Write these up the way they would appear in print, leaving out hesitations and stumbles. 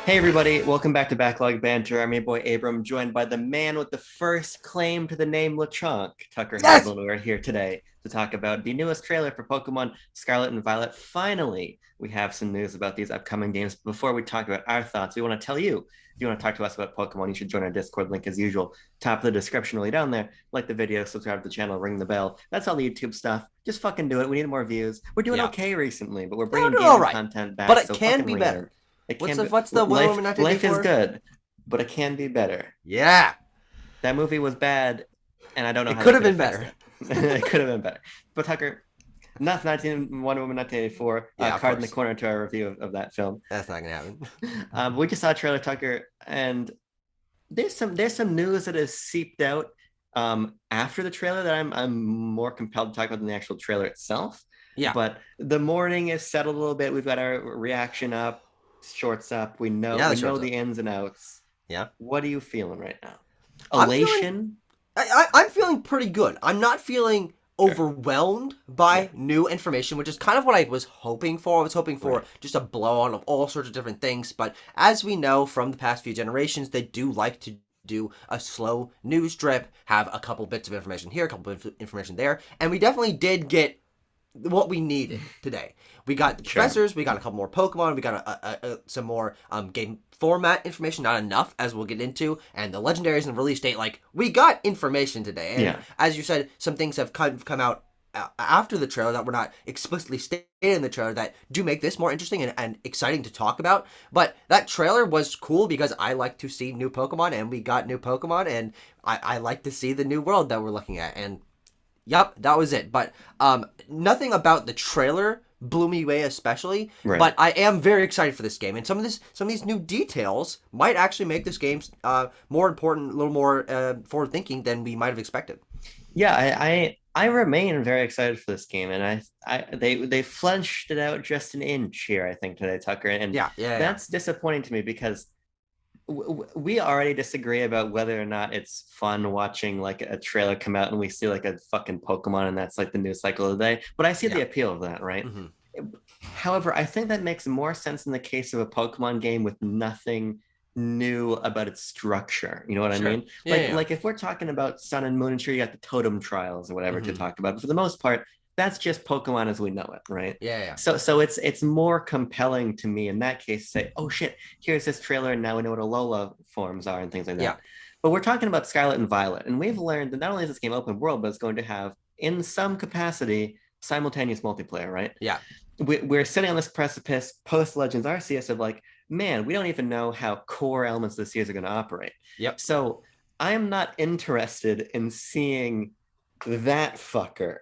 Hey everybody, welcome back to Backlog Banter. I'm your boy Abram, joined by the man with the first claim to the name LeChonk, Tucker Yes. Hazel. We're here today to talk about the newest trailer for Pokemon Scarlet and Violet. Finally, we have some news about these upcoming games. Before we talk about our thoughts, we want to tell you, if you want to talk to us about Pokemon, you should join our Discord link as usual. Top of the description, really down there. Like the video, subscribe to the channel, ring the bell. That's all the YouTube stuff. Just fucking do it. We need more views. We're doing Yeah. okay recently, but we're They're bringing doing all gaming right, content but back, it so can fucking be lean in. better. It What's can the be what's the Wonder life. Woman 1984? Life is good, but it can be better. Yeah, That movie was bad, and I don't know it how could they have could been have fixed better. it. It could have been better. But Tucker, not 19 Wonder Woman 1984, Yeah, of card in the course. corner to our review of that film. That's not gonna happen. We just saw a trailer, Tucker, and there's some news that has seeped out after the trailer that I'm more compelled to talk about than the actual trailer itself. Yeah, But the morning is settled a little bit. We've got our reaction up, shorts up. We know yeah, we the know shorts the up. ins and outs. Yeah, What are you feeling right now? I'm feeling. Elation? I'm feeling pretty good. I'm not feeling Sure. overwhelmed Yeah. by new information, which is kind of what I was hoping for. I was hoping for Right. just a blow on of all sorts of different things. But as we know from the past few generations, they do like to do a slow news drip, have a couple bits of information here, a couple bits of information there, and we definitely did get what we needed today. We got the Sure. professors, we got a couple more Pokemon, we got some more game format information, not enough, as we'll get into, and the legendaries and the release date. Like, we got information today, and Yeah. as you said, some things have come out after the trailer that were not explicitly stated in the trailer that do make this more interesting and exciting to talk about. But that trailer was cool because I like to see new Pokemon, and we got new Pokemon, and I like to see the new world that we're looking at, and yep, that was it. But nothing about the trailer blew me away especially. Right. But I am very excited for this game, and some of these new details might actually make this game more important, a little more forward thinking than we might have expected. Yeah, I remain very excited for this game, and they fleshed it out just an inch here, I think, today, Tucker, and Yeah, yeah, yeah. that's disappointing to me because we already disagree about whether or not it's fun watching like a trailer come out and we see like a fucking Pokemon and that's like the news cycle of the day. But I see the Yeah. appeal of that, right? Mm-hmm. However, I think that makes more sense in the case of a Pokemon game with nothing new about its structure. You know what I Sure. mean? Yeah, Like yeah, yeah. like if we're talking about Sun and Moon, and sure you got the totem trials or whatever to Mm-hmm. talk about, but for the most part, that's just Pokemon as we know it, right? Yeah, yeah. So it's more compelling to me in that case to say, oh shit, here's this trailer, and now we know what Alola forms are and things like Yeah. that. But we're talking about Scarlet and Violet, and we've learned that not only is this game open world, but it's going to have, in some capacity, simultaneous multiplayer, right? Yeah. We're sitting on this precipice post Legends Arceus of like, man, we don't even know how core elements of the series are going to operate. Yep. So I am not interested in seeing that fucker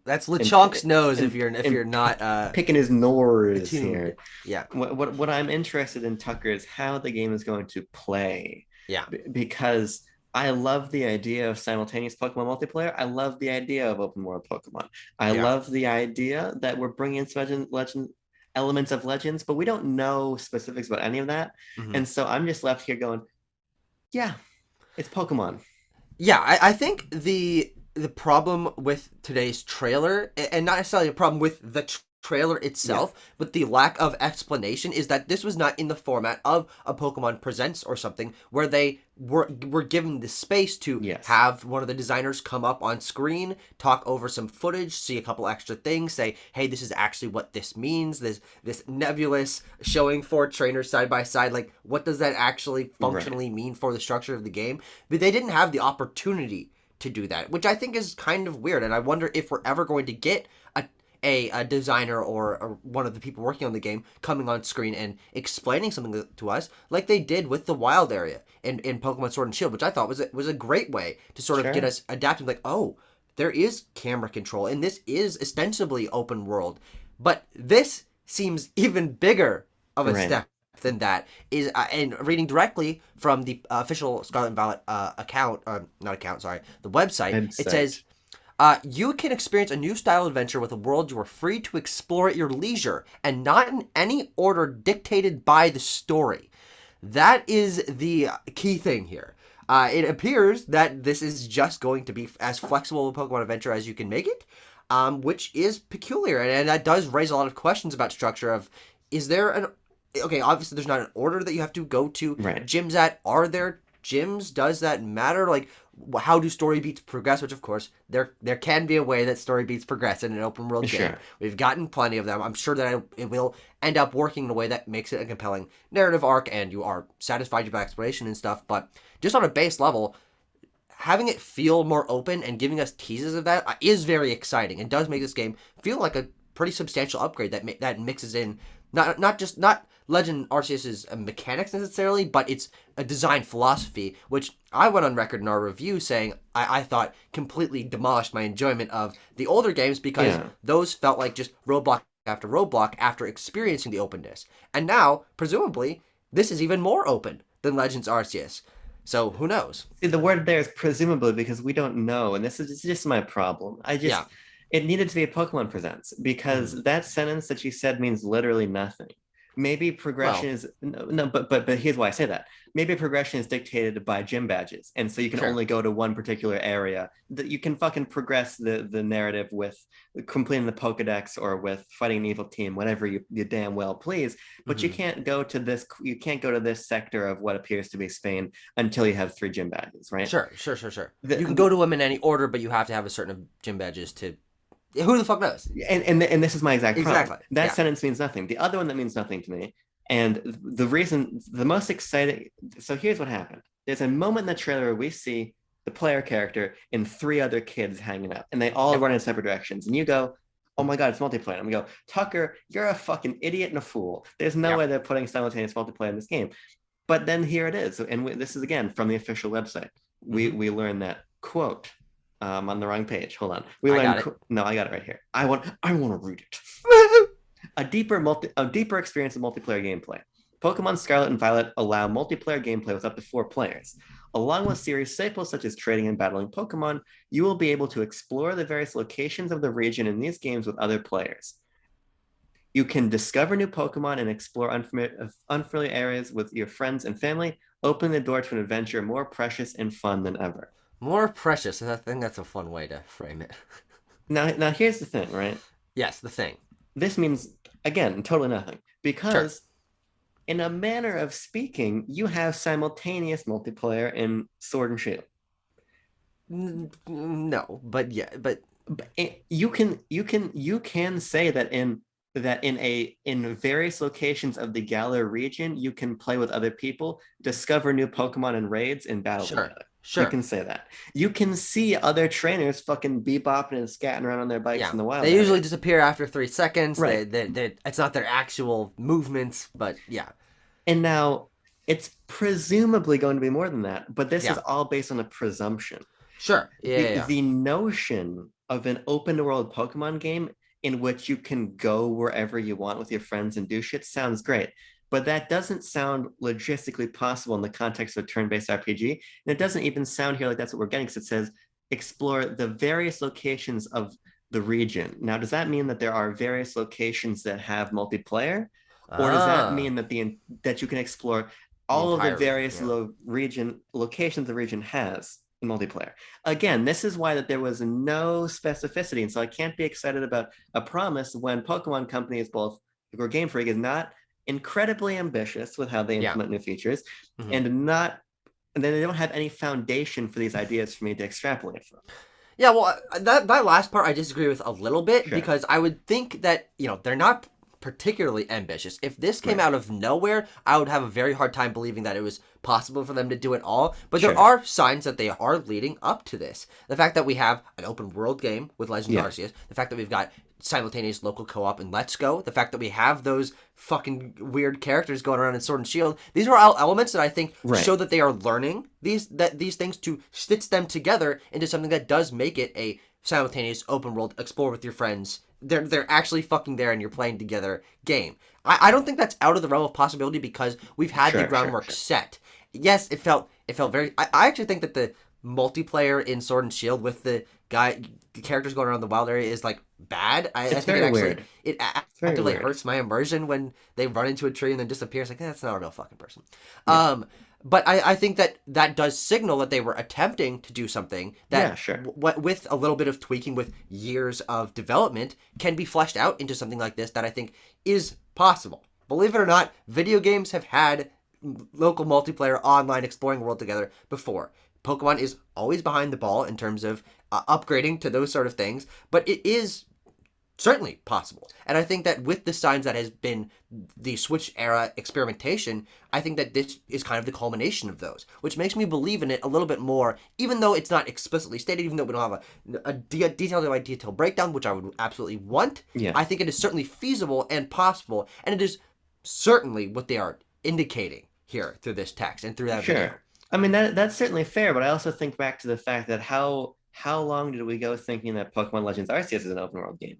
That's and LeChonk's nose if and you're not picking his nose attuned. here. Yeah. What I'm interested in, Tucker, is how the game is going to play, Yeah. because I love the idea of simultaneous Pokemon multiplayer. I love the idea of open world Pokemon. I Yeah. love the idea that we're bringing in some legend elements of Legends, but we don't know specifics about any of that. Mm-hmm. And so I'm just left here going, yeah, it's Pokemon. Yeah, I think the problem with today's trailer, and not necessarily a problem with the trailer Yeah, itself, but the lack of explanation is that this was not in the format of a Pokemon Presents or something where they were given the space to yes, have one of the designers come up on screen, talk over some footage, see a couple extra things, say, hey, this is actually what this means, this nebulous showing four trainers side by side, like what does that actually right. functionally mean for the structure of the game? But they didn't have the opportunity to do that, which I think is kind of weird. And I wonder if we're ever going to get a designer or one of the people working on the game coming on screen and explaining something to us like they did with the wild area in Pokemon Sword and Shield, which I thought was a great way to sort of get Sure. us adapted. Like, oh, there is camera control, and this is ostensibly open world, but this seems even bigger of a Right. step than that is and reading directly from the official Scarlet and Violet account, not account, sorry, the website. It Website. says you can experience a new style adventure with a world you are free to explore at your leisure and not in any order dictated by the story. That is the key thing here. It appears that this is just going to be as flexible a Pokemon adventure as you can make it, which is peculiar. And that does raise a lot of questions about structure of, is there okay, obviously there's not an order that you have to go to Right. gyms at. Are there gyms? Does that matter? Like, how do story beats progress? Which, of course, there can be a way that story beats progress in an open world game. Sure. We've gotten plenty of them. I'm sure that it will end up working in a way that makes it a compelling narrative arc, and you are satisfied by exploration and stuff. But just on a base level, having it feel more open and giving us teases of that is very exciting and does make this game feel like a pretty substantial upgrade that mixes in not Legend Arceus's mechanics necessarily, but it's a design philosophy, which I went on record in our review saying I thought completely demolished my enjoyment of the older games because Yeah. those felt like just roadblock after roadblock after experiencing the openness. And now, presumably, this is even more open than Legends Arceus. So who knows? See, the word there is presumably because we don't know, and this is just my problem. Yeah. It needed to be a Pokemon Presents because Mm. that sentence that you said means literally nothing. Maybe progression Well, is no, but here's why I say that. Maybe progression is dictated by gym badges, and so you can sure. only go to one particular area. That you can fucking progress the narrative with completing the Pokedex or with fighting an evil team, whatever you damn well please. But you Hmm. can't go to this. You can't go to this sector of what appears to be Spain until you have 3 gym badges, right? Sure. You can go The, to them in any order, but you have to have a certain gym badges to. Who the fuck knows? and this is my exact problem. Exactly. That Yeah. sentence means nothing. The other one that means nothing to me, and the reason, the most exciting. So here's what happened. There's a moment in the trailer where we see the player character and 3 other kids hanging out, and they all Yep. run in separate directions. And you go, "Oh my god, it's multiplayer!" And we go, "Tucker, you're a fucking idiot and a fool. There's no Yeah. way they're putting simultaneous multiplayer in this game." But then here it is, and this is again from the official website. We Hmm. we learn that quote on the wrong page. Hold on. We I learned. got it. No, I got it right here. I want to read it. A deeper experience of multiplayer gameplay. Pokemon Scarlet and Violet allow multiplayer gameplay with up to 4 players. Along with series staples such as trading and battling Pokemon, you will be able to explore the various locations of the region in these games with other players. You can discover new Pokemon and explore unfamiliar areas with your friends and family, opening the door to an adventure more precious and fun than ever. More precious. I think that's a fun way to frame it. Now here's the thing, right? Yes, the thing. This means, again, totally nothing. Sure. Because in a manner of speaking, you have simultaneous multiplayer in Sword and Shield. No, but yeah, but But you can say that in various locations of the Galar region, you can play with other people, discover new Pokemon and raids, and battle sure, together. You sure. can say that. You can see other trainers fucking bebopping and scatting around on their bikes Yeah. in the wild They usually area. disappear after 3 seconds. Right. It's not their actual movements, but yeah, And now it's presumably going to be more than that, but this is yeah, all based on a presumption. sure. The notion of an open world Pokemon game in which you can go wherever you want with your friends and do shit sounds great. But that doesn't sound logistically possible in the context of a turn-based RPG. And it doesn't even sound here like that's what we're getting, because it says explore the various locations of the region. Now, does that mean that there are various locations that have multiplayer? Or does that Ah, mean that you can explore the all of the entire region. various Yeah. locations the region has in multiplayer? Again, this is why that there was no specificity, and so I can't be excited about a promise when Pokemon Company is both, or Game Freak is not incredibly ambitious with how they Yeah. implement new features, Hmm. and then they don't have any foundation for these ideas for me to extrapolate from. Yeah, well, that last part I disagree with a little bit Sure. because I would think that they're not particularly ambitious. If this came Right. out of nowhere, I would have a very hard time believing that it was possible for them to do it all. But there Sure. are signs that they are leading up to this. The fact that we have an open world game with Legends Yeah. Arceus, the fact that we've got simultaneous local co-op in Let's Go, the fact that we have those fucking weird characters going around in Sword and Shield. These are all elements that I think Right. show that they are learning these things to stitch them together into something that does make it a simultaneous open world explore with your friends. They're actually fucking there and you're playing together game. I don't think that's out of the realm of possibility because we've had the Sure, sure, groundwork sure. set. Yes, it felt very. I actually think that the multiplayer in Sword and Shield with the characters going around the wild area is like bad. I It's think very it actually weird. It's very actively weird. hurts my immersion when they run into a tree and then disappear. It's like that's not a real fucking person. Yeah. But I think that does signal that they were attempting to do something that Yeah, sure. with a little bit of tweaking with years of development can be fleshed out into something like this that I think is possible. believe it or not, video games have had local multiplayer online exploring world together before. Pokemon is always behind the ball in terms of upgrading to those sort of things, but it is certainly possible. And I think that with the signs that has been the Switch era experimentation, I think that this is kind of the culmination of those, which makes me believe in it a little bit more, even though it's not explicitly stated, even though we don't have a detailed by detail breakdown, which I would absolutely want. Yeah. I think it is certainly feasible and possible, and it is certainly what they are indicating here through this text and through that Sure. video. I mean that's certainly fair, but I also think back to the fact that how long did we go thinking that Pokemon Legends Arceus is an open world game?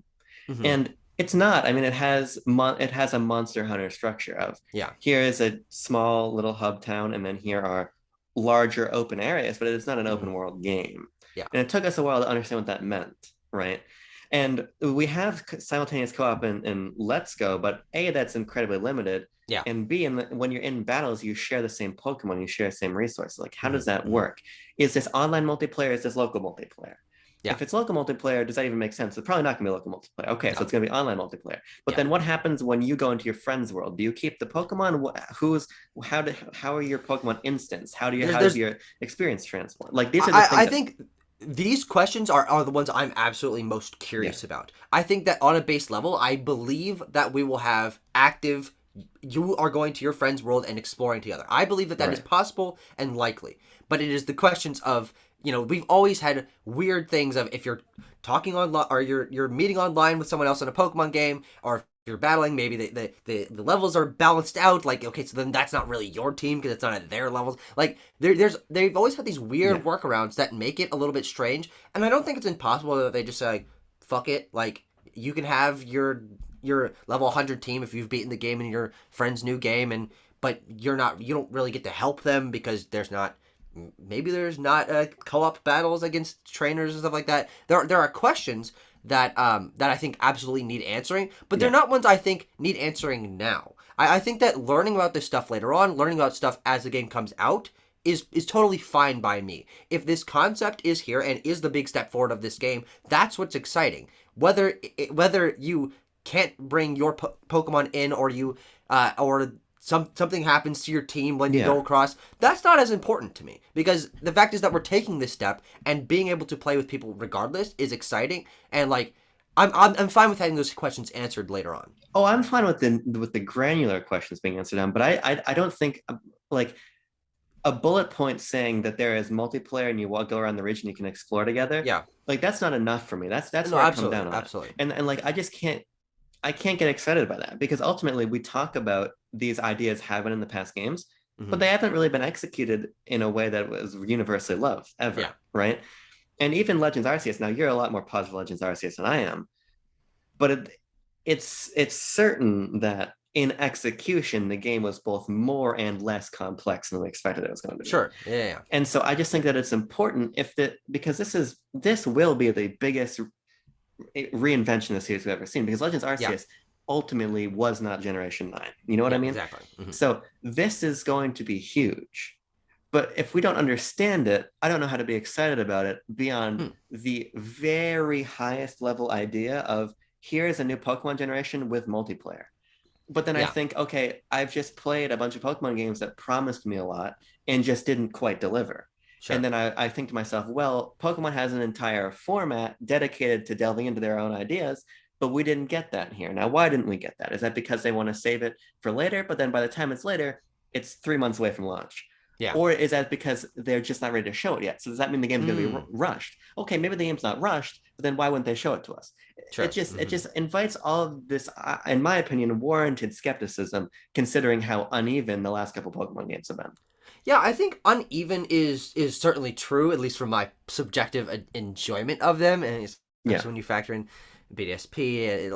Mm-hmm. And it's not. I mean, it has a Monster Hunter structure of Yeah. here is a small little hub town, and then here are larger open areas, but it's not an open world game. Yeah. And it took us a while to understand what that meant, right? And we have simultaneous co-op in Let's Go, but A, that's incredibly limited. Yeah. And B, when you're in battles, you share the same Pokemon, you share the same resources. Like, how does that Mm-hmm. work? Is this online multiplayer? Is this local multiplayer? Yeah. If it's local multiplayer, does that even make sense? It's probably not going to be local multiplayer. Okay, so it's going to be online multiplayer. But then what happens when you go into your friend's world? Do you keep the Pokemon? How are your Pokemon instance? How does your experience transform? Like these are the things I think these questions are the ones I'm absolutely most curious about. I think that on a base level, I believe that we will have active, you are going to your friend's world and exploring together. I believe that is possible and likely. But it is the questions of, we've always had weird things of if you're talking online or you're meeting online with someone else in a Pokemon game, or if you're battling, maybe the levels are balanced out. Like, okay, so then that's not really your team because it's not at their levels. Like, they've always had these weird workarounds that make it a little bit strange. And I don't think it's impossible that they just say, like, fuck it. Like, you can have your level 100 team if you've beaten the game in your friend's new game, but you don't really get to help them because there's not co-op battles against trainers and stuff like that. There are questions that I think absolutely need answering, but they're not ones I think need answering now. I think that learning about this stuff later on, learning about stuff as the game comes out, is totally fine by me. If this concept is here and is the big step forward of this game, that's what's exciting. Whether you can't bring your Pokemon in, or you or something happens to your team when you go across, that's not as important to me, because the fact is that we're taking this step and being able to play with people regardless is exciting, and like I'm fine with having those questions answered later on. Oh, I'm fine with the granular questions being answered on, but I don't think like a bullet point saying that there is multiplayer and you go around the region, you can explore together. Yeah, like that's not enough for me. That's no, where I come absolutely, down on absolutely. it. And like I can't get excited by that, because ultimately we talk about these ideas having in the past games, but they haven't really been executed in a way that was universally loved ever, right? And even Legends Arceus, now you're a lot more positive Legends Arceus than I am, but it's certain that in execution, the game was both more and less complex than we expected it was going to be. Sure, yeah. And so I just think that it's important because this will be the biggest reinvention the series we've ever seen, because Legends Arceus ultimately was not Generation 9. You know what I mean? Exactly. Mm-hmm. So this is going to be huge. But if we don't understand it, I don't know how to be excited about it beyond the very highest level idea of here's a new Pokemon generation with multiplayer. But then I think, okay, I've just played a bunch of Pokemon games that promised me a lot and just didn't quite deliver. Sure. And then I think to myself, well, Pokemon has an entire format dedicated to delving into their own ideas, but we didn't get that here. Now, why didn't we get that? Is that because they want to save it for later, but then by the time it's later, it's 3 months away from launch? Yeah. Or is that because they're just not ready to show it yet? So does that mean the game's going to be rushed? Okay, maybe the game's not rushed, but then why wouldn't they show it to us? Sure. It just invites all of this, in my opinion, warranted skepticism, considering how uneven the last couple Pokemon games have been. Yeah, I think uneven is certainly true, at least from my subjective enjoyment of them, and especially when you factor in BDSP.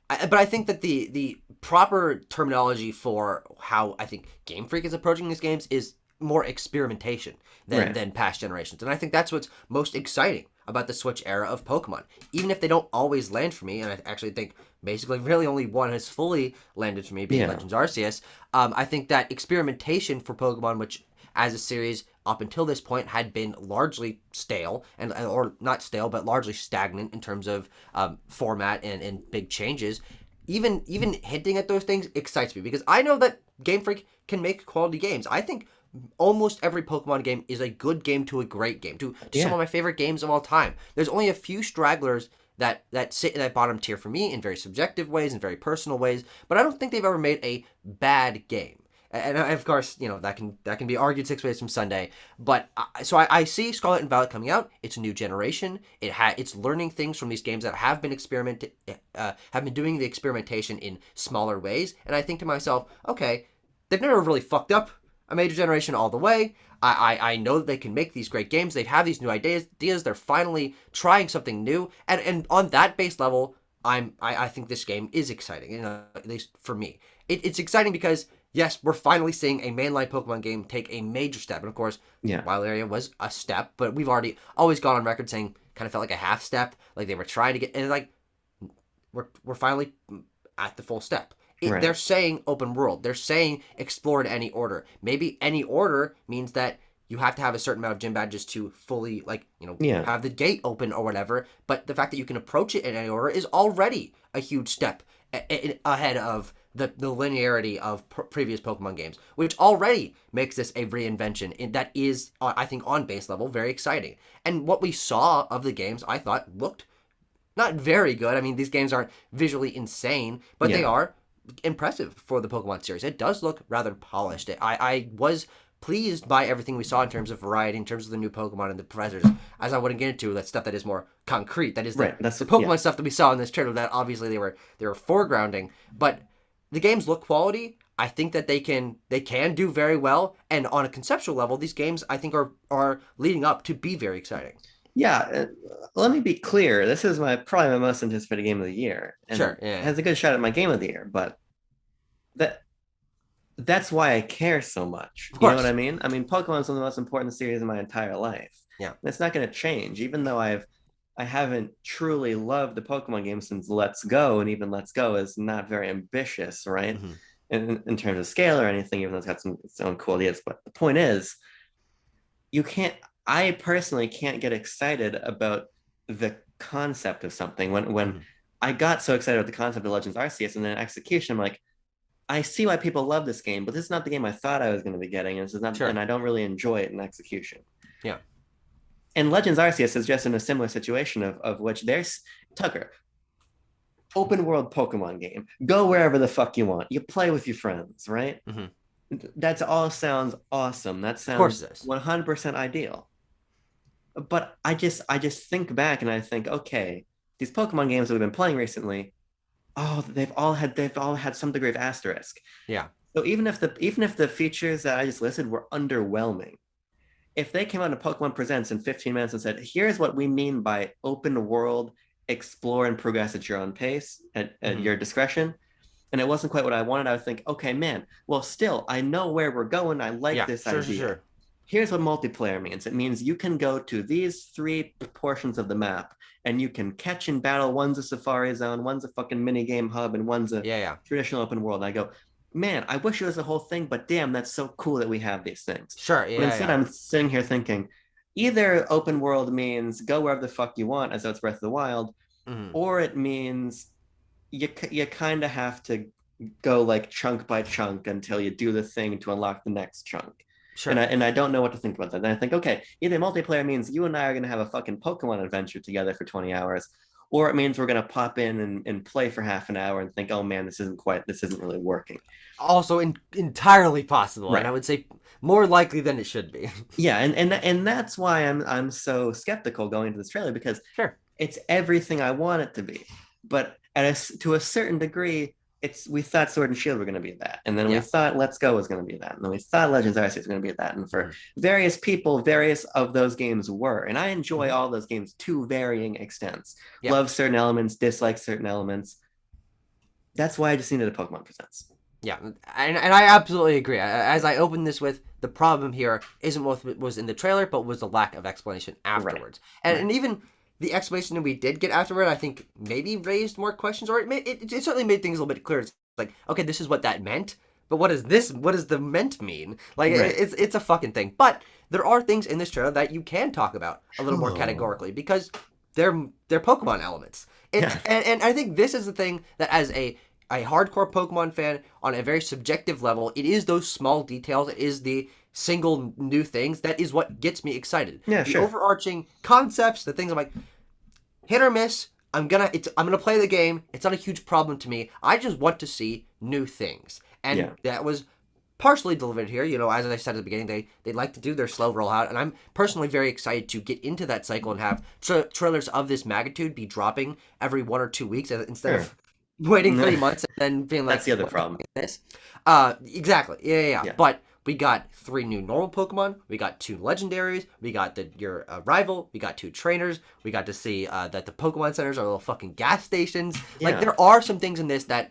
But I think that the proper terminology for how I think Game Freak is approaching these games is more experimentation than past generations. And I think that's what's most exciting about the Switch era of Pokemon. Even if they don't always land for me, and I actually think basically really only one has fully landed for me, being Legends Arceus, I think that experimentation for Pokemon, which as a series up until this point had been largely stale, or not stale, but largely stagnant in terms of format and big changes, even hinting at those things excites me because I know that Game Freak can make quality games. I think almost every Pokemon game is a good game to a great game, to some Yeah. of my favorite games of all time. There's only a few stragglers that sit in that bottom tier for me in very subjective ways and very personal ways, but I don't think they've ever made a bad game. And of course, that can be argued 6 ways from Sunday. But I see Scarlet and Violet coming out. It's a new generation. It's learning things from these games that have been doing the experimentation in smaller ways. And I think to myself, okay, they've never really fucked up a major generation all the way. I know that they can make these great games. They have these new ideas. They're finally trying something new. And on that base level, I think this game is exciting. At least for me, it's exciting because yes, we're finally seeing a mainline Pokemon game take a major step. And of course, Yeah. Wild Area was a step, but we've always gone on record saying kind of felt like a half step, like they were trying to get, and like we're finally at the full step. Right. They're saying open world. They're saying explore in any order. Maybe any order means that you have to have a certain amount of gym badges to fully, Yeah. have the gate open or whatever. But the fact that you can approach it in any order is already a huge step ahead of the linearity of previous Pokemon games, which already makes this a reinvention that is, I think, on base level, very exciting. And what we saw of the games, I thought, looked not very good. I mean, these games aren't visually insane, but they Yeah. are impressive for the Pokemon series. It does look rather polished. I was pleased by everything we saw in terms of variety, in terms of the new Pokemon and the professors. As I wouldn't get into that stuff that is more concrete. That is Right. That's the Pokemon yeah. stuff that we saw in this trailer. That obviously they were foregrounding, but the games look quality. I think that they can do very well, and on a conceptual level, these games I think are leading up to be very exciting. Yeah, let me be clear. This is probably my most anticipated game of the year, and Sure, it yeah, has a good shot at my game of the year. But that that's why I care so much. of You know what course, I mean? I mean, Pokemon's one of the most important series in my entire life. yeah, And it's not going to change, even though I haven't truly loved the Pokemon game since Let's Go, and even Let's Go is not very ambitious, right? hmm In terms of scale or anything, even though it's got its own cool ideas. But the point is, you can't. I personally can't get excited about the concept of something when hmm I got so excited about the concept of Legends Arceus, and then execution, I'm like, I see why people love this game, but this is not the game I thought I was going to be getting, and this is not, and sure, I don't really enjoy it in execution. yeah, And Legends Arceus is just in a similar situation of which there's Tucker, open world Pokemon game. Go wherever the fuck you want. You play with your friends, right? hmm That all sounds awesome. That of course sounds it is. 100% ideal. But I just think back and I think, okay, these Pokemon games that we've been playing recently, oh, they've all had some degree of asterisk. Yeah, So even if the features that I just listed were underwhelming, if they came out in Pokemon Presents in 15 minutes and said, here's what we mean by open world, explore and progress at your own pace, at hmm your discretion, and it wasn't quite what I wanted, I would think, okay, man, well, still, I know where we're going. I like yeah, this sure, sure, idea. sure, Here's what multiplayer means. It means you can go to these three portions of the map and you can catch and battle. One's a safari zone, one's a fucking mini game hub, and one's a yeah, yeah, traditional open world. And I go, man, I wish it was the whole thing, but damn, that's so cool that we have these things. sure, But yeah, instead, yeah, I'm sitting here thinking, either open world means go wherever the fuck you want, as though it's Breath of the Wild, hmm or it means you kind of have to go like chunk by chunk until you do the thing to unlock the next chunk. And I sure, and I don't know what to think about that. And I think, okay, either multiplayer means you and I are gonna have a fucking Pokemon adventure together for 20 hours, or it means we're gonna pop in and play for half an hour and think, oh man, this isn't really working. also entirely possible, and I Right. would say more likely than it should be. Yeah, and that's why I'm so skeptical going into this trailer because Sure, it's everything I want it to be. But to a certain degree, we thought Sword and Shield were going to be that, and then we yeah, thought Let's Go was going to be that, and then we thought Legends Arceus was going to be that, and for hmm various people, various of those games were, and I enjoy hmm all those games to varying extents. yeah. Love certain elements, dislike certain elements. That's why I just needed a Pokemon Presents. Yeah, and I absolutely agree. As I opened this with, the problem here isn't what was in the trailer, but was the lack of explanation Right, afterwards. And, right. and even the explanation that we did get afterward, I think maybe raised more questions, or it certainly made things a little bit clearer. It's like, okay, this is what that meant, but what is this? What does the meant mean? Like, Right. it's a fucking thing. But there are things in this trailer that you can talk about a little more Oh. categorically because they're Pokemon elements. Yeah. And I think this is the thing that as a hardcore Pokemon fan on a very subjective level, it is those small details, it is the single new things that is what gets me excited. Yeah, The sure. overarching concepts, the things I'm like, hit or miss. I'm gonna play the game. It's not a huge problem to me. I just want to see new things, and Yeah. that was partially delivered here. You know, as I said at the beginning, they like to do their slow rollout, and I'm personally very excited to get into that cycle and have trailers of this magnitude be dropping every 1 or 2 weeks instead Sure. of waiting 3 months and then being That's like, the other what the problem. fuck is this? Exactly. Yeah. Yeah. But we got 3 new normal Pokemon. We got 2 legendaries. We got your rival. We got 2 trainers. We got to see that the Pokemon centers are little fucking gas stations. Like, Yeah. there are some things in this that,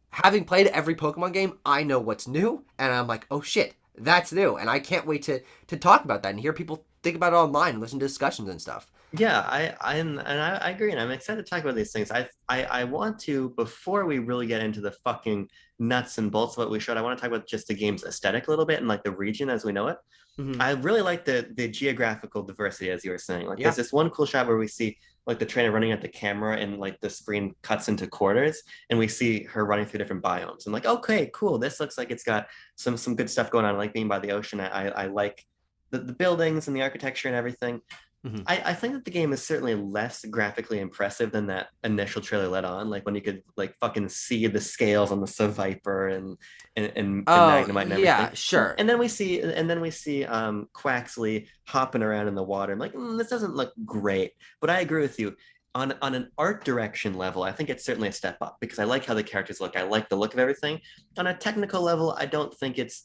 having played every Pokemon game, I know what's new, and I'm like, oh shit, that's new, and I can't wait to talk about that and hear people think about it online and listen to discussions and stuff. Yeah, I agree, and I'm excited to talk about these things. I want to, before we really get into the fucking nuts and bolts of what we showed, I want to talk about just the game's aesthetic a little bit and like the region as we know it. Mm-hmm. I really like the geographical diversity, as you were saying. Like, Yeah. there's this one cool shot where we see like the trainer running at the camera, and like the screen cuts into quarters, and we see her running through different biomes. I'm like, okay, cool. This looks like it's got some good stuff going on. I like being by the ocean. I like the buildings and the architecture and everything. Mm-hmm. I think that the game is certainly less graphically impressive than that initial trailer let on. Like when you could like fucking see the scales on the Seviper and Oh Magnemite and everything. yeah, sure. And then we see Quaxley hopping around in the water. I'm like, this doesn't look great. But I agree with you. On an art direction level, I think it's certainly a step up because I like how the characters look. I like the look of everything. On a technical level, I don't think it's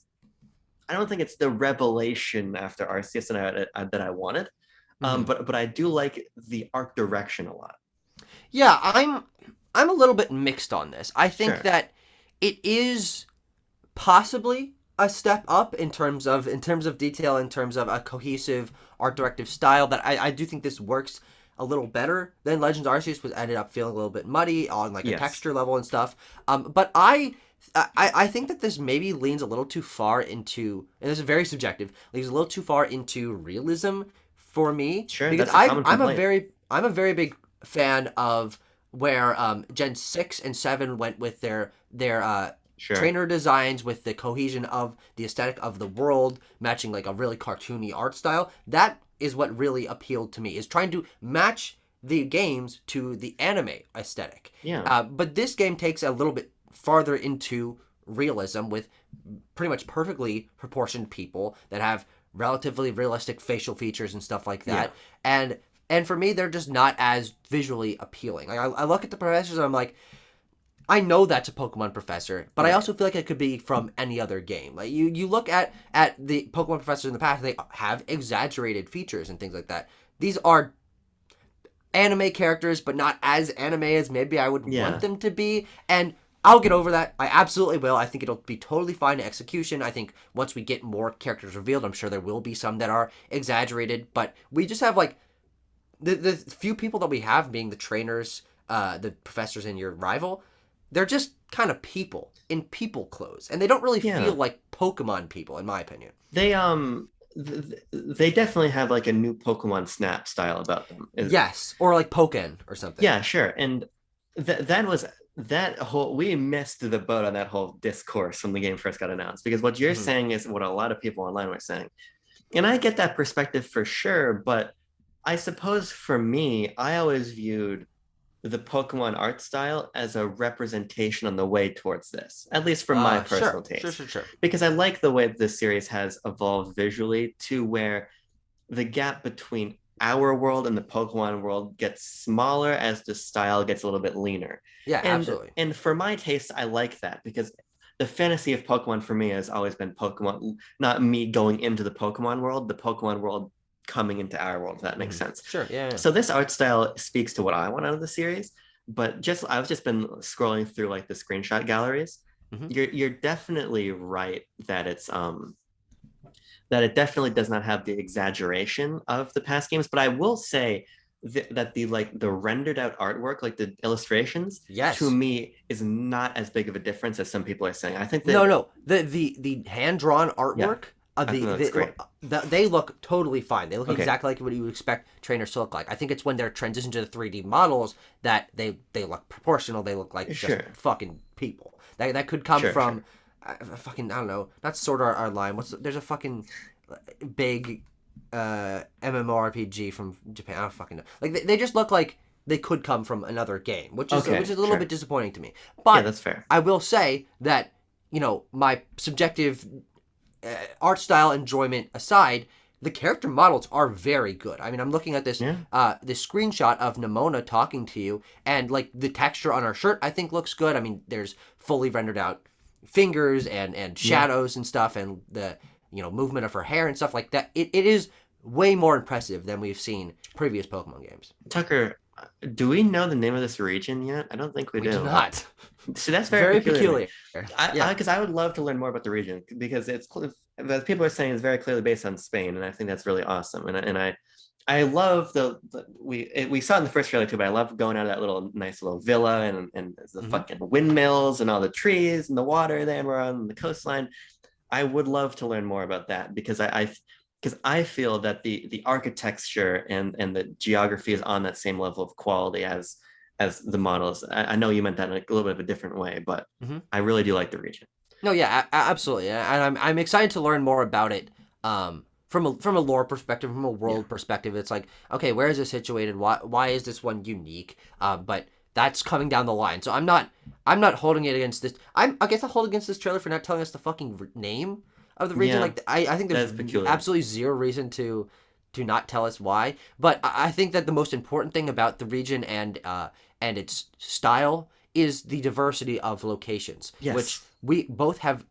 the revelation after Arceus that I wanted. Mm-hmm. But I do like the art direction a lot. Yeah, I'm a little bit mixed on this. I think Sure. that it is possibly a step up in terms of detail, in terms of a cohesive art directive style. That I do think this works a little better than Legends Arceus, was ended up feeling a little bit muddy on like a Yes. texture level and stuff. But I think that this maybe leans a little too far into, and this is very subjective, leans a little too far into realism for me, Sure. because That's a common I'm a complaint. very big fan of where Gen 6 and 7 went with their Sure. trainer designs, with the cohesion of the aesthetic of the world matching like a really cartoony art style. That is what really appealed to me, is trying to match the games to the anime aesthetic. Yeah. But this game takes a little bit farther into realism, with pretty much perfectly proportioned people that have relatively realistic facial features and stuff like Yeah. that. And for me, they're just not as visually appealing. Like, I look at the professors and I'm like, I know that's a Pokemon professor, but I Right. also feel like it could be from any other game. Like, you look at the Pokemon professors in the past, they have exaggerated features and things like that. These are anime characters, but not as anime as maybe I would want Yeah. them to be. And I'll get over that. I absolutely will. I think it'll be totally fine in execution. I think once we get more characters revealed, I'm sure there will be some that are exaggerated. But we just have like the few people that we have being the trainers, the professors, and your rival. They're just kind of people in people clothes, and they don't really feel Yeah. like Pokemon people, in my opinion. They definitely have like a new Pokemon Snap style about them. Yes, or like Pokken or something. Yeah, sure. And that was that whole we missed the boat on that whole discourse when the game first got announced, because what you're Hmm. saying is what a lot of people online were saying. And I get that perspective for sure, but I suppose for me, I always viewed the Pokemon art style as a representation on the way towards this, at least from my personal taste. Sure. Because I like the way this series has evolved visually to where the gap between our world and the Pokemon world gets smaller as the style gets a little bit leaner. Yeah, And absolutely. and for my taste, I like that because the fantasy of Pokemon for me has always been Pokemon, not me going into the Pokemon world, the Pokemon world coming into our world, if that makes Hmm. sense. Sure, yeah. So this art style speaks to what I want out of the series, but just I've just been scrolling through like the screenshot galleries. Hmm. You're definitely right that it definitely does not have the exaggeration of the past games, but I will say that the rendered out artwork, like the illustrations, to Yes. me is not as big of a difference as some people are saying. I think No, that no. The hand drawn yeah, artwork, I think that looks great. They look totally fine. They look Okay. exactly like what you would expect trainers to look like. I think it's when they're transitioned to the 3D models that they look proportional. They look like just Sure. fucking people. That could come Sure. from fucking, I don't know, not Sword Art Online. There's a fucking big MMORPG from Japan. I don't fucking know. Like they just look like they could come from another game, which is Okay, a little sure. bit disappointing to me. Yeah, But that's fair. I will say that, my subjective art style enjoyment aside, the character models are very good. I mean, I'm looking at Yeah. this screenshot of Nimona talking to you, and like the texture on her shirt, I think looks good. I mean, there's fully rendered out fingers and shadows and stuff, and the movement of her hair and stuff like that. It is way more impressive than we've seen previous Pokemon games. Tucker, do we know the name of this region yet? I don't think we We do do. not. See, that's Very very peculiar. peculiar. I because I would love to learn more about the region because as people are saying, it's very clearly based on Spain, and I think that's really awesome. I love we saw it in the first trailer too, but I love going out of that nice little villa and the fucking windmills and all the trees and the water there, and we're on the coastline. I would love to learn more about that because I feel that the architecture and the geography is on that same level of quality as the models. I know you meant that in a little bit of a different way, but I really do like the region. No, yeah, absolutely, and I'm excited to learn more about it. From a lore perspective, from a world perspective, it's like, okay, where is it situated? Why is this one unique? But that's coming down the line. So I'm not holding it against this. I guess I hold against this trailer for not telling us the fucking name of the region. Yeah, Like I think there's absolutely zero reason to not tell us why. But I think that the most important thing about the region and its style is the diversity of locations, which we both have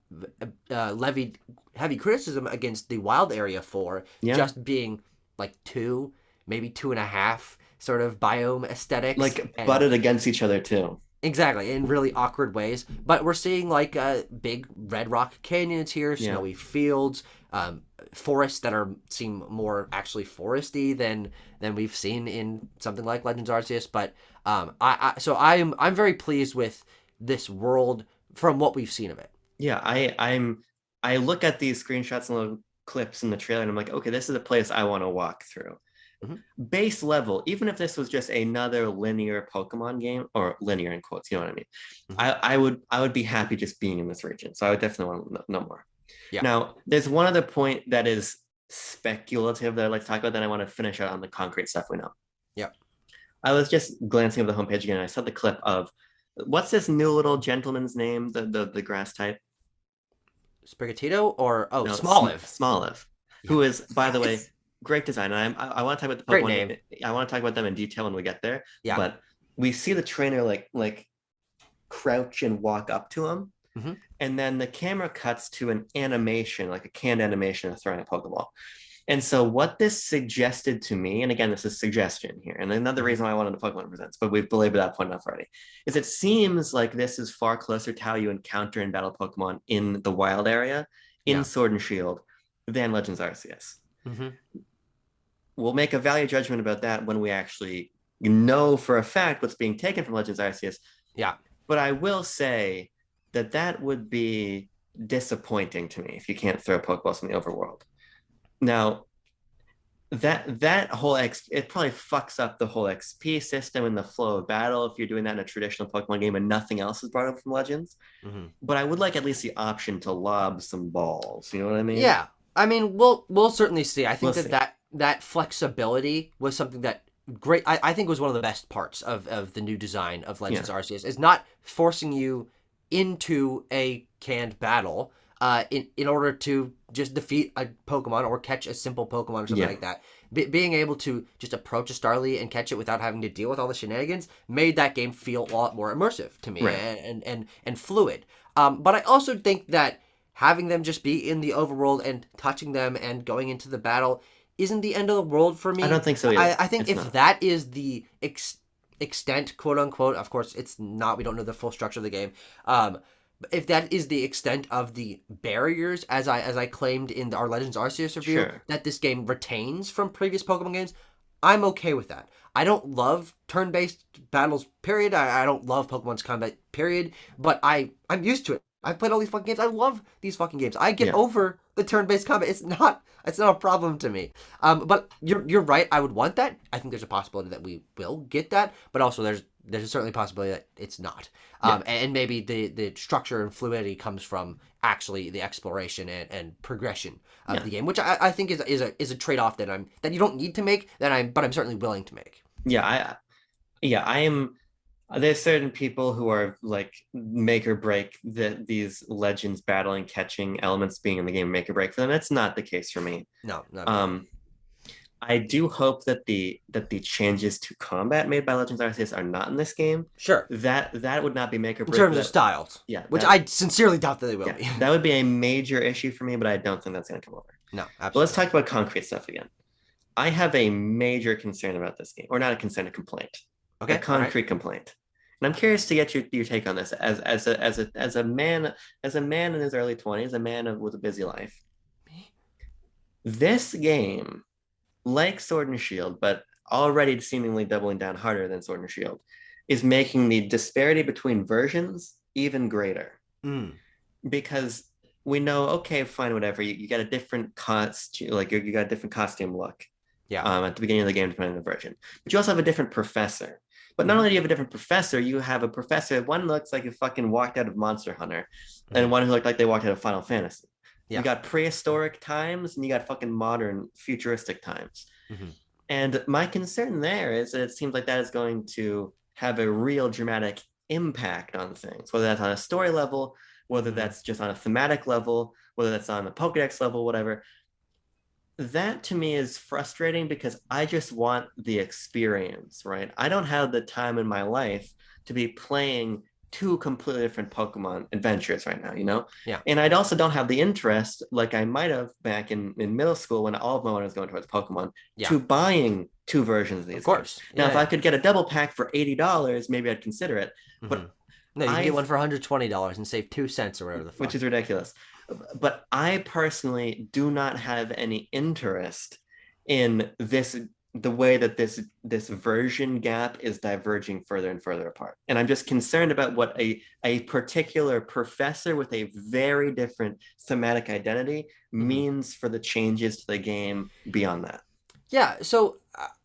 levied heavy criticism against the wild area for just being like 2, maybe 2.5 sort of biome aesthetics, like butted against each other too. Exactly, in really awkward ways. But we're seeing like big red rock canyons here, snowy fields, forests that seem more actually foresty than we've seen in something like Legends Arceus. But I'm very pleased with this world from what we've seen of it. Yeah, I look at these screenshots and little clips in the trailer and I'm like, okay, this is a place I want to walk through. Base level, even if this was just another linear Pokemon game, or linear in quotes, you know what I mean? I would be happy just being in this region. So I would definitely want to know more. Yeah. Now, there's one other point that is speculative that I'd like to talk about, then I want to finish out on the concrete stuff we know. Yeah. I was just glancing over the homepage again, and I saw the clip of what's this new little gentleman's name, the grass type? Sprigatito or No, Smoliv. Smoliv, who is, by the way, great design. And I want to talk about the Pokemon name. I want to talk about them in detail when we get there. Yeah. But we see the trainer like crouch and walk up to him. And then the camera cuts to an animation, like a canned animation of throwing a Pokeball. And so what this suggested to me, and again, this is suggestion here, and another reason why I wanted the Pokemon Presents, but we've belabored that point enough already, is it seems like this is far closer to how you encounter and battle Pokemon in the wild area, in Sword and Shield, than Legends Arceus. We'll make a value judgment about that when we actually know for a fact what's being taken from Legends Arceus. Yeah. But I will say that would be disappointing to me if you can't throw Pokeballs in the overworld. Now, that whole it probably fucks up the whole XP system and the flow of battle if you're doing that in a traditional Pokemon game and nothing else is brought up from Legends. But I would like at least the option to lob some balls. You know what I mean? Yeah. I mean, we'll certainly see. I think that flexibility was something that I think was one of the best parts of the new design of Legends Arceus, is not forcing you into a canned battle in order to just defeat a Pokemon or catch a simple Pokemon or something like that. Being able to just approach a Starly and catch it without having to deal with all the shenanigans made that game feel a lot more immersive to me and fluid. But I also think that having them just be in the overworld and touching them and going into the battle isn't the end of the world for me. I don't think so either. I think if that is the extent, quote unquote, of course it's not, we don't know the full structure of the game, if that is the extent of the barriers, as I claimed in our Legends Arceus review, that this game retains from previous Pokemon games, I'm okay with that. I don't love turn-based battles, period. I don't love Pokemon's combat, period. But I'm used to it I've played all these fucking games. I love these fucking games. I get Yeah. over the turn-based combat. It's not a problem to me. But you're right. I would want that. I think there's a possibility that we will get that, but also there's certainly a possibility that it's not. Yeah. And maybe the structure and fluidity comes from actually the exploration and progression of Yeah. the game, which I think is a trade-off that you don't need to make, but I'm certainly willing to make. Yeah. I am. There's certain people who are like make or break these legends battling, catching elements being in the game make or break for them. That's not the case for me. No, not really. I do hope that the changes to combat made by Legends Arceus are not in this game. Sure. That would not be make or In break. terms of styles. Yeah. Which I sincerely doubt that they will yeah, be. that would be a major issue for me, but I don't think that's going to come over. No, But absolutely. let's talk about concrete stuff again. I have a major concern about this game, or not a concern, a complaint. Okay. A concrete complaint. And I'm curious to get your take on this as a man in his early 20s, a man with a busy life. Me? This game, like Sword and Shield, but already seemingly doubling down harder than Sword and Shield, is making the disparity between versions even greater. Mm. Because we know, okay, fine, whatever. You got a different costume, like you got a different costume look. Yeah. At the beginning of the game, depending on the version. But you also have a different professor. But not only do you have a different professor, you have a professor. One looks like he fucking walked out of Monster Hunter, and one who looked like they walked out of Final Fantasy. Yeah. You got prehistoric times, and you got fucking modern, futuristic times. Mm-hmm. And my concern there is that it seems like that is going to have a real dramatic impact on things, whether that's on a story level, whether that's just on a thematic level, whether that's on the Pokedex level, whatever. That to me is frustrating because I just want the experience, right? I don't have the time in my life to be playing two completely different Pokemon adventures right now, you know? Yeah. And I also don't have the interest, like I might have back in middle school when all of my money was going towards Pokemon, to buying two versions of these. Of course. Games. Now, if I could get a double pack for $80, maybe I'd consider it. But no, you can get one for $120 and save 2 cents or whatever the fuck. Which is ridiculous. But I personally do not have any interest in the way that this version gap is diverging further and further apart. And I'm just concerned about what a particular professor with a very different thematic identity means for the changes to the game beyond that. Yeah, so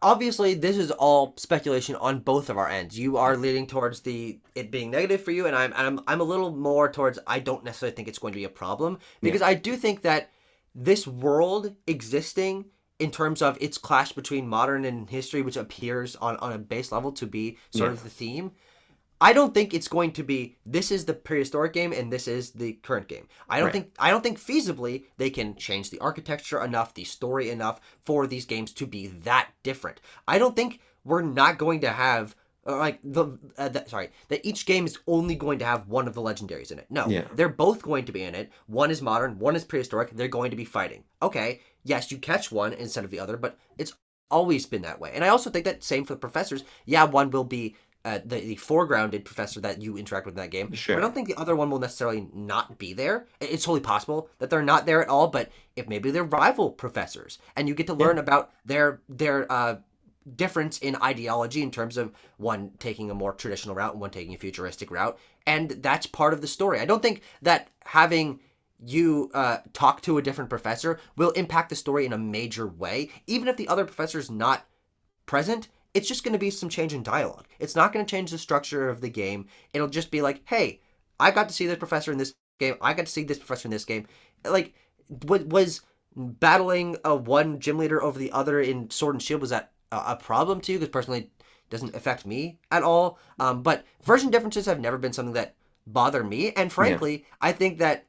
obviously this is all speculation on both of our ends. You are leaning towards it being negative for you, and I'm a little more towards I don't necessarily think it's going to be a problem, because I do think that this world existing in terms of its clash between modern and history, which appears on a base level to be sort of the theme, I don't think it's going to be this is the prehistoric game and this is the current game. I don't think feasibly they can change the architecture enough, the story enough for these games to be that different. I don't think we're not going to have that each game is only going to have one of the legendaries in it. No, they're both going to be in it. One is modern, one is prehistoric. They're going to be fighting. Okay, yes, you catch one instead of the other, but it's always been that way. And I also think that same for the professors. Yeah, one will be the foregrounded professor that you interact with in that game. Sure. But I don't think the other one will necessarily not be there. It's totally possible that they're not there at all, but if maybe they're rival professors, and you get to learn about their difference in ideology in terms of one taking a more traditional route and one taking a futuristic route, and that's part of the story. I don't think that having you talk to a different professor will impact the story in a major way. Even if the other professor's not present, it's just going to be some change in dialogue. It's not going to change the structure of the game. It'll just be like, hey, I got to see this professor in this game. I got to see this professor in this game. Like, was battling one gym leader over the other in Sword and Shield, was that a problem to you? Because personally, it doesn't affect me at all. But version differences have never been something that bother me. And frankly, I think that,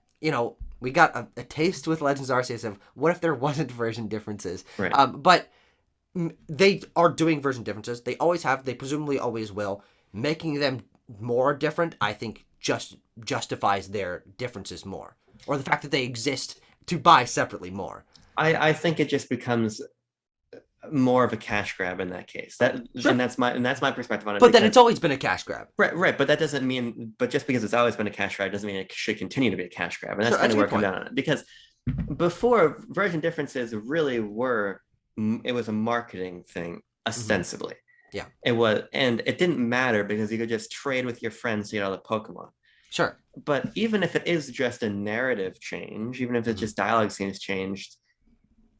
we got a taste with Legends Arceus of what if there wasn't version differences. Right. But they are doing version differences. They always have. They presumably always will. Making them more different, I think, just justifies their differences more. Or the fact that they exist to buy separately more. I think it just becomes more of a cash grab in that case. And that's my perspective on it. But then it's always been a cash grab. Right. But that doesn't mean. But just because it's always been a cash grab doesn't mean it should continue to be a cash grab. And that's kind of where I come down on it. Because before, version differences really were. It was a marketing thing, ostensibly. Yeah. It was, and it didn't matter because you could just trade with your friends to get all the Pokemon. Sure. But even if it is just a narrative change, even if it's Mhm. just dialogue scenes changed,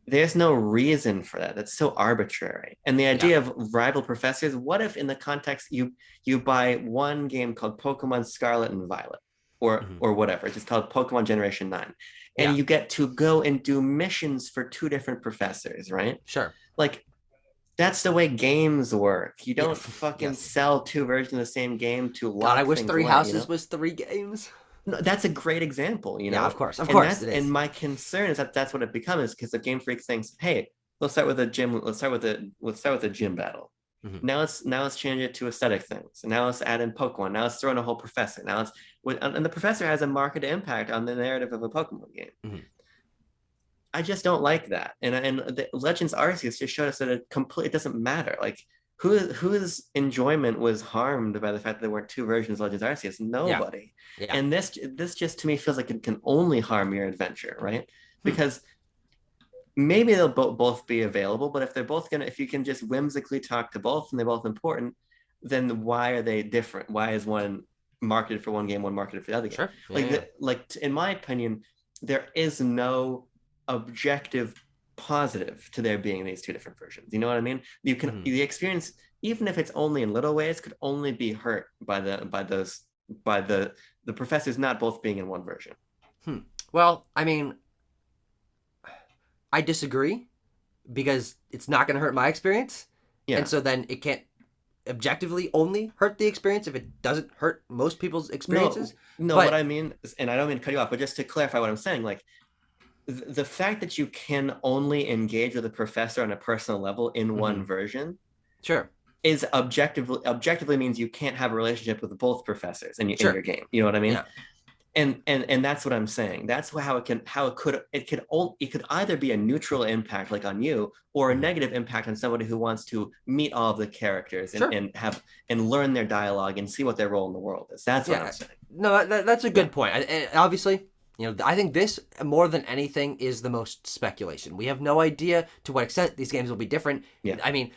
there's no reason for that. That's so arbitrary. And the Yeah. idea of rival professors, what if in the context you buy one game called Pokemon Scarlet and Violet Mhm. or whatever, it's just called Pokemon Generation 9. And Yeah. you get to go and do missions for two different professors, right? Sure. Like that's the way games work. You Yeah. don't fucking Yes. sell two versions of the same game to God, I lock wish things Three away, Houses was 3 games. No, that's a great example, Yeah, of course. Of and course that's it and is. my concern is that that's what it becomes because the Game Freak thinks, hey, let's start with a gym, let's start with a gym battle. Mhm. Now let's change it to aesthetic things. And now let's add in Pokemon. Now let's throw in a whole professor. Now let's and the professor has a market impact on the narrative of a Pokemon game. Mhm. I just don't like that. And the Legends Arceus just showed us that it doesn't matter. Like whose enjoyment was harmed by the fact that there weren't two versions of Legends Arceus? Yeah. Nobody. Yeah. And this just to me feels like it can only harm your adventure, right? Hmm. Because maybe they'll both be available, but if you can just whimsically talk to both and they're both important, then why are they different? Why is one marketed for one game, one marketed for the other game? Sure. Yeah. Yeah. In my opinion, there is no objective positive to there being these two different versions. You know what I mean? Mhm. The experience, even if it's only in little ways, could only be hurt by the professors not both being in one version. Hmm. Well, I mean, I disagree because it's not going to hurt my experience. And Yeah. so then it can't objectively only hurt the experience if it doesn't hurt most people's No, experiences. no, what But I mean, and I don't mean to cut you off, but just to clarify what I'm saying, like the fact that you can only engage with a professor on a personal level in one mhm, version sure, is objectively means you can't have a relationship with both professors in your sure, game. You know what I mean? yeah, And that's what I'm saying. That's how it could either be a neutral impact like on you or a mhm, negative impact on somebody who wants to meet all of the characters sure, and learn their dialogue and see what their role in the world is. That's what I'm yeah. saying. No, that's a Yeah. good point. And obviously, I think this more than anything is the most speculation. We have no idea to what extent these games will be different. Yeah. I mean,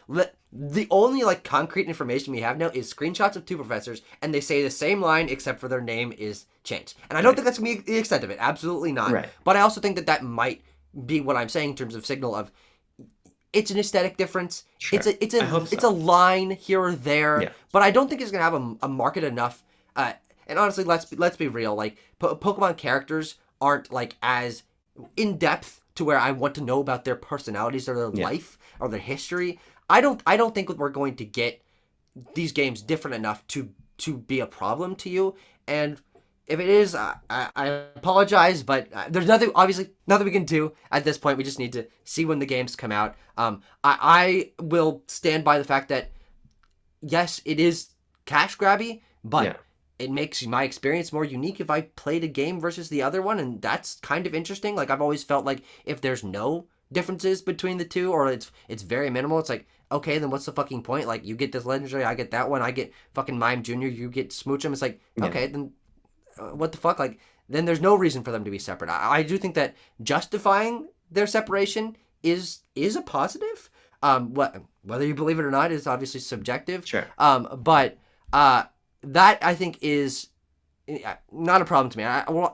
the only like concrete information we have now is screenshots of two professors, and they say the same line except for their name is changed. And I don't Right. think that's gonna be the extent of it. Absolutely not. Right. But I also think that might be what I'm saying in terms of signal of it's an aesthetic difference. It's Sure. a it's I hope a it's a so. line here or there, Yeah. but I don't think it's gonna have a market enough. And honestly, let's be real. Like Pokemon characters aren't like as in depth to where I want to know about their personalities or their Yeah. life or their history. I don't think we're going to get these games different enough to be a problem to you. And if it is, I apologize, but there's nothing we can do at this point. We just need to see when the games come out. I will stand by the fact that yes, it is cash grabby, but Yeah. it makes my experience more unique if I played a game versus the other one, and that's kind of interesting. Like I've always felt like if there's no differences between the two, or it's very minimal, it's like okay, then what's the fucking point? Like you get this legendary, I get that one, I get fucking Mime Junior, you get Smoochum. It's like Yeah. okay, then what the fuck? Like then there's no reason for them to be separate. I do think that justifying their separation is a positive. Whether you believe it or not is obviously subjective. Sure. But that I think is not a problem to me.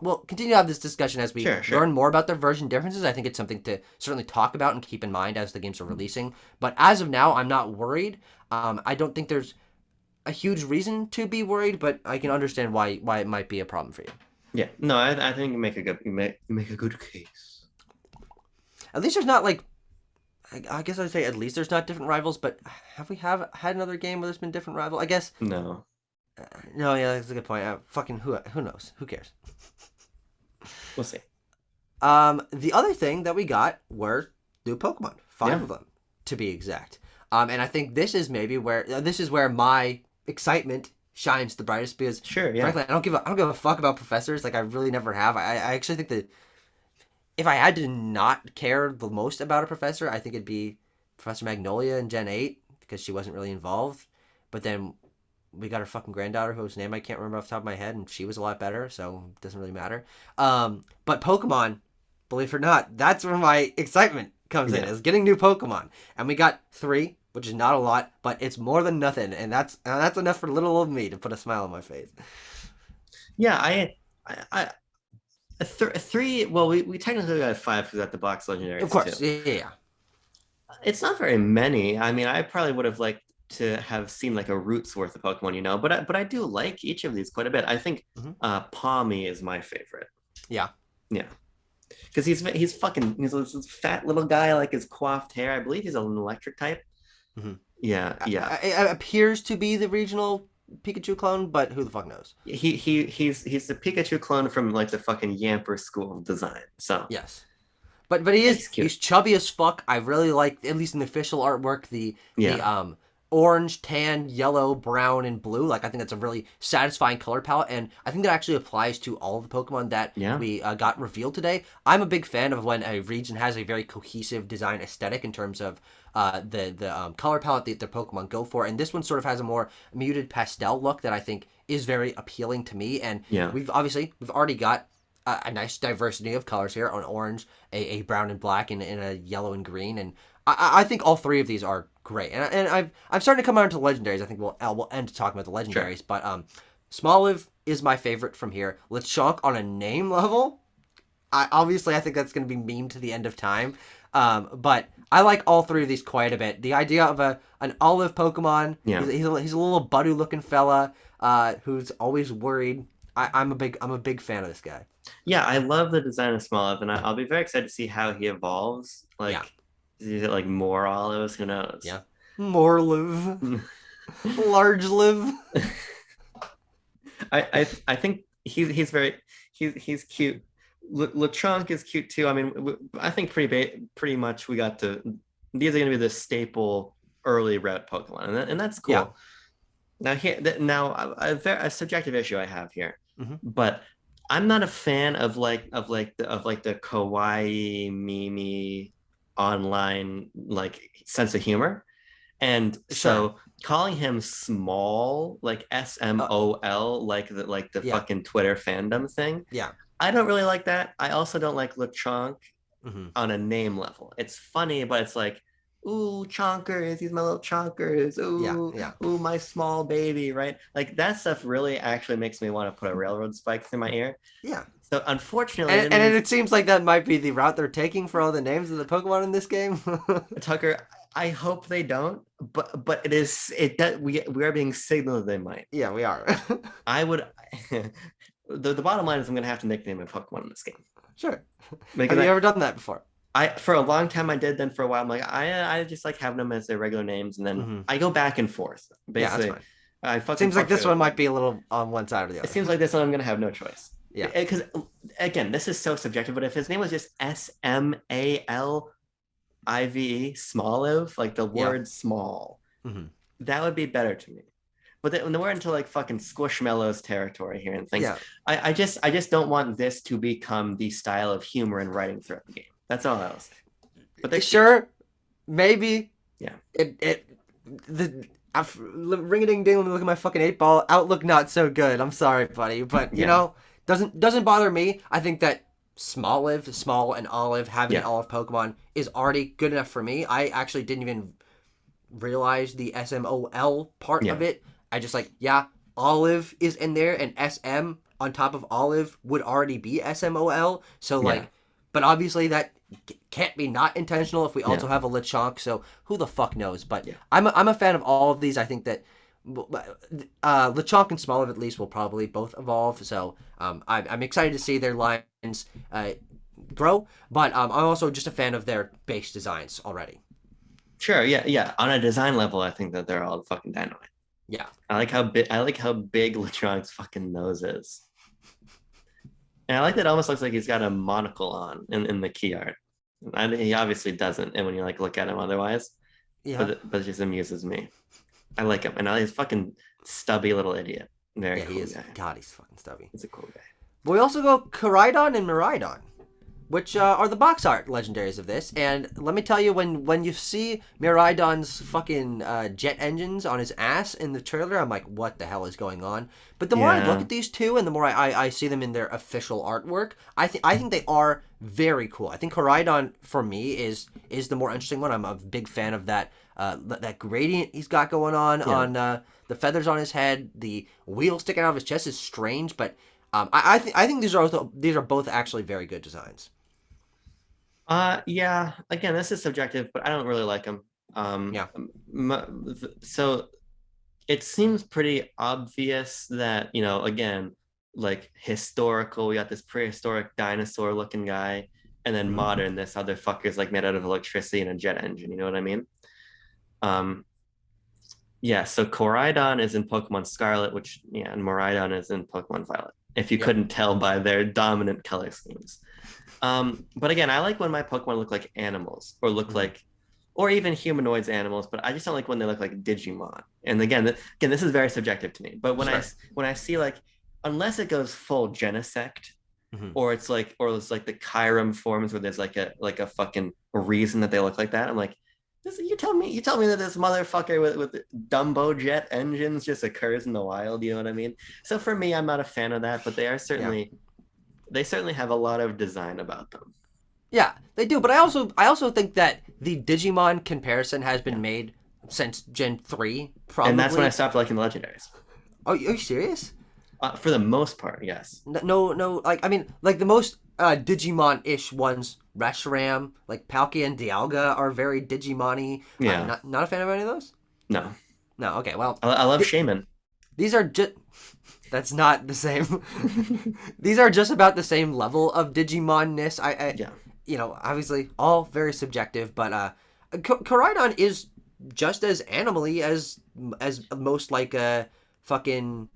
We'll continue to have this discussion as we Sure. learn more about their version differences. I think it's something to certainly talk about and keep in mind as the games are releasing. But as of now, I'm not worried. I don't think there's a huge reason to be worried, but I can understand why it might be a problem for you. Yeah. No, I think you make a good case. At least there's not like I guess I'd say at least there's not different rivals, but have we had another game where there's been different rival? I guess No. no, yeah, that's a good point. Fucking who knows? Who cares? We'll see. The other thing that we got were new Pokemon, five Yeah. of them to be exact. And I think this is maybe where my excitement shines the brightest because Sure. Yeah. frankly, I don't give a fuck about professors. Like I really never have. I actually think that if I had to not care the most about a professor, I think it'd be Professor Magnolia in Gen 8 because she wasn't really involved. But then we got her fucking granddaughter whose name I can't remember off the top of my head, and she was a lot better, so it doesn't really matter. But Pokemon, believe it or not, that's where my excitement comes in, Yeah. is getting new Pokemon. And we got 3, which is not a lot, but it's more than nothing, and that's enough for little old me to put a smile on my face. Yeah, I three. Well, we technically got five because at the box Of legendaries too. course, yeah. It's not very many. I mean, I probably would have liked to have seen like a root's worth of Pokemon, but I do like each of these quite a bit. I think Hmm. Palmy is my favorite. Yeah. Yeah, because he's this fat little guy like his coiffed hair. I believe he's an electric type. Hmm. Yeah, yeah. It appears to be the regional Pikachu clone, but who the fuck knows? He's the Pikachu clone from like the fucking Yamper school of design. So Yes. But he's cute. he's chubby as fuck. I really like, at least in the official artwork, the Yeah, orange, tan, yellow, brown, and blue. Like I think that's a really satisfying color palette, and I think that actually applies to all of the Pokemon that yeah, we got revealed today. I'm a big fan of when a region has a very cohesive design aesthetic in terms of the color palette that the Pokemon go for, and this one sort of has a more muted pastel look that I think is very appealing to me. And yeah, we've already got a nice diversity of colors here: an orange, a brown and black, and a yellow and green. And I think all three of these are great. And I'm starting to come around to the legendaries. I think we'll end talking about the sure. legendaries. But Smoliv is my favorite from here. Lechonk on a name level, I think that's going to be meme to the end of time. But I like all three of these quite a bit. The idea of an olive Pokemon, Yeah. he's a little Budu looking fella who's always worried. I'm a big fan of this guy. Yeah, I love the design of Smoliv, and I'll be very excited to see how he evolves. Yeah, Like, is it like more olives? Who knows? yeah. More live, large live. I think he's very he's cute. Lechonk is cute too. I mean, I think pretty much we got to these are going to be the staple early route Pokemon, and that's Yeah. cool. Now a subjective issue I have here, Hmm. but I'm not a fan of the kawaii mimi online like sense of humor. And Sure. so calling him small, like Uh, SMOL, like the yeah. fucking Twitter fandom thing, Yeah. I don't really like that. I also don't like Lechonk Hmm. on a name level. It's funny, but it's like, ooh, chonkers, he's my little chonkers. Yeah. Ooh, Yeah. ooh, my small baby, right? Like that stuff really actually makes me want to put a railroad spike through my ear. Yeah. So unfortunately, I didn't And even it seems like that might be the route they're taking for all the names of the Pokemon in this game. Tucker. I hope they don't, but it does we are being signaled they might. Yeah, we are. I would. The bottom line is I'm gonna have to nickname a Pokemon in this game Sure. because Have you ever done that before? I for a long time I did. Then for a while I'm like I just like having them as their regular names, and then Hmm. I go back and forth. Yeah, that's Basically, fine. I fucking Seems like this fluctuate. one might be a little on one side or the It other. seems like this one I'm gonna have no choice Yeah. because again this is so subjective. But if his name was just SMALIVE, Smoliv, like the Yeah. word small, Hmm. that would be better to me. But then when we're into like fucking Squishmallows territory here and things, Yeah. I just don't want this to become the style of humor and writing throughout the game. That's all I'll say. But they're cute. Sure. Maybe. Yeah. It the ring a ding ding. Let me look at my fucking 8 ball. Outlook not so good. I'm sorry, buddy, but you Yeah. know doesn't bother me. I think that Smoliv, Small, and Olive having an Yeah. Olive Pokemon is already good enough for me. I actually didn't even realize the SMOL part Yeah. of it. I just like, yeah, Olive is in there, and SM on top of Olive would already be SMOL. So Yeah. like, but obviously that can't be not intentional if we also Yeah. have a Lechonk. So who the fuck knows? But Yeah. I'm a fan of all of these. I think that Lechonk and Smoliv at least will probably both evolve. So I'm excited to see their lines grow. But I'm also just a fan of their base designs already. Sure. Yeah. Yeah. On a design level, I think that they're all fucking dynamite. Yeah. I like how big Latronk's fucking nose is. And I like that it almost looks like he's got a monocle on in the key art. He obviously doesn't, and when you like look at him otherwise, Yeah. but it just amuses me. I like him, and he's fucking stubby little idiot. Very Yeah, cool he is. guy. God, he's fucking stubby. He's a cool guy. But we also go Koraidon and Miraidon, which are the box art legendaries of this. And let me tell you, when you see Miraidon's fucking jet engines on his ass in the trailer, I'm like, what the hell is going on? But the more I look Yeah. at these two, and the more I see them in their official artwork, I think they are very cool. I think Koraidon for me is the more interesting one. I'm a big fan of that gradient he's got going on Yeah. the feathers on his head. The wheel sticking out of his chest is strange, but I think these are both actually very good designs. Yeah. Again, this is subjective, but I don't really like them. Yeah. So it seems pretty obvious that, again, like historical, we got this prehistoric dinosaur looking guy, and then Mm-hmm. modern, this other fucker's like made out of electricity and a jet engine. You know what I mean? Um, yeah, so Koraidon is in Pokemon Scarlet, and Miraidon is in Pokemon Violet, if you Yep. couldn't tell by their dominant color schemes. But again, I like when my Pokemon look like animals or look Mm-hmm. like, or even humanoids animals, but I just don't like when they look like Digimon. And again, this is very subjective to me. But Sure. when I see like, unless it goes full Genesect, Mm-hmm. or it's like the Kyurem forms where there's like a fucking reason that they look like that. I'm like, you tell me that this motherfucker with Dumbo jet engines just occurs in the wild. You know what I mean? So for me, I'm not a fan of that, but Yeah. they certainly have a lot of design about them. Yeah, they do. But I also think that the Digimon comparison has been Yeah. made since Gen 3, And that's when I probably. stopped liking the legendaries. Are you serious? For the most part, yes. No, no. Like I mean, like the most Digimon-ish ones, Reshiram, like Palkia and Dialga are very Digimon-y. Yeah. Not a fan of any of those. No. No. Okay. Well, I love th- Shaman. these are just. That's not the same. These are just about the same level of Digimon-ness. Yeah. Obviously all very subjective, but Koraidon is just as animally as most like fucking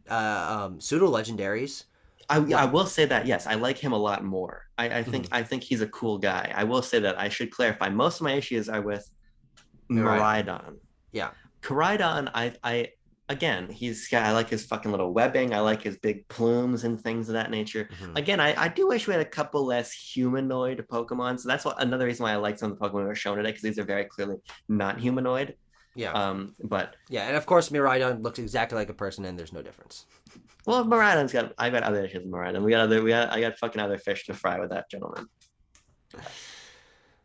pseudo legendaries. I Like, will say that yes, I like him a lot more. mhm, I think he's a cool guy. I will say that I should clarify. Most of my issues are with Koraidon. Miraidon. Yeah. Koraidon, I again, I like his fucking little webbing. I like his big plumes and things of that nature. Hmm. Again, I do wish we had a couple less humanoid Pokemon. So that's another reason why I like some of the Pokemon that were shown today, because these are very clearly not humanoid. Yeah. But Yeah. And of course, Miraidon looks exactly like a person, and there's no difference. well, I've got other issues with Miraidon. I got fucking other fish to fry with that gentleman.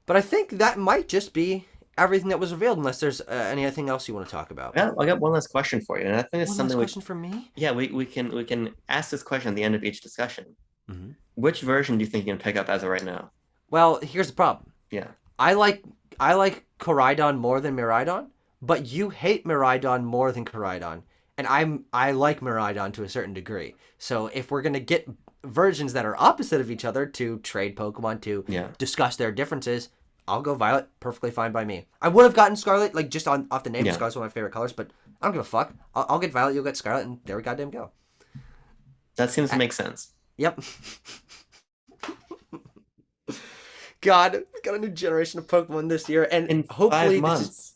But I think that might just be everything that was revealed, unless there's anything else you want to talk about. I got one last question for you, and I think it's One last something question for me. we can ask this question at the end of each discussion. Hmm. Which version do you think you can pick up as of right now? Well, here's the problem. Yeah. I like I like Koraidon more than Miraidon, but you hate Miraidon more than Koraidon, and I like Miraidon to a certain degree. So if we're gonna get versions that are opposite of each other to trade Pokemon to Yeah. discuss their differences, I'll go Violet. Perfectly fine by me. I would have gotten Scarlet, like just on off the name. Yeah. Scarlet's one of my favorite colors, but I don't give a fuck. I'll get Violet. You'll get Scarlet, and there we goddamn go. That seems to Uh, make sense. yep. God, we got a new generation of Pokemon this year, and In five hopefully this is months.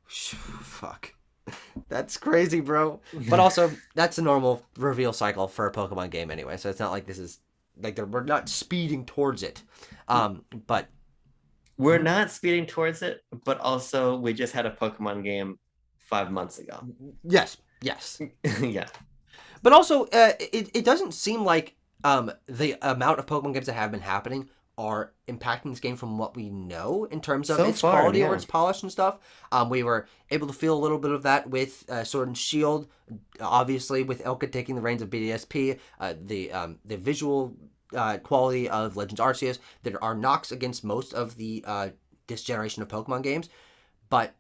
fuck. That's crazy, bro. But also, that's a normal reveal cycle for a Pokemon game anyway, so it's not like this is like we're not speeding towards it. But We're not speeding towards it, but also we just had a Pokemon game 5 months ago. yes, yes. Yeah. But also, it doesn't seem like the amount of Pokemon games that have been happening are impacting this game from what we know in terms of So its far, quality or yeah. its polish and stuff. We were able to feel a little bit of that with Sword and Shield, obviously with Elka taking the reins of BDSP, the visual quality of Legends Arceus. There are knocks against most of the this generation of Pokemon games, but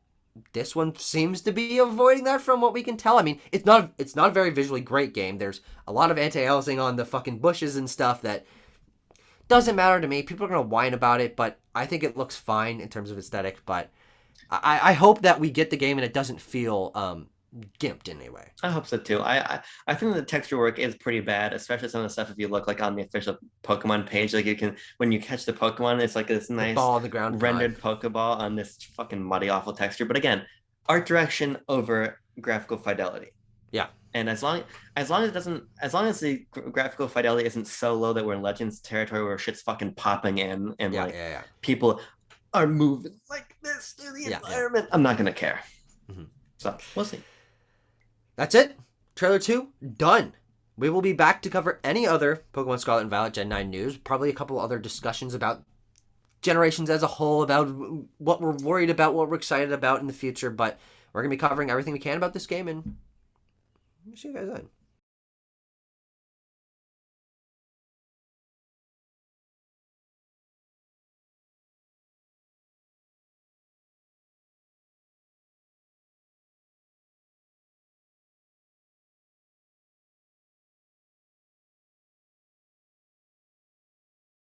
this one seems to be avoiding that from what we can tell. I mean, it's not a very visually great game. There's a lot of anti-aliasing on the fucking bushes and stuff that doesn't matter to me. People are gonna whine about it, but I think it looks fine in terms of aesthetic. But I hope that we get the game and it doesn't feel gimped in any way. I hope so too. I think the texture work is pretty bad, especially some of the stuff if you look like on the official Pokemon page. Like you can when you catch the Pokemon, it's like this The nice ball on the ground. rendered Pokeball on this fucking muddy, awful texture. But again, art direction over graphical fidelity. Yeah. And as long as it doesn't as long as the graphical fidelity isn't so low that we're in Legends territory where shit's fucking popping in and Yeah. like Yeah. Yeah. people are moving like this through the Yeah. environment, I'm not gonna care. Mhm. So we'll see. That's it. Trailer 2, done. We will be back to cover any other Pokemon Scarlet and Violet Gen 9 news. Probably a couple other discussions about generations as a whole, about what we're worried about, what we're excited about in the future. But we're going to be covering everything we can about this game, and we'll see you guys then.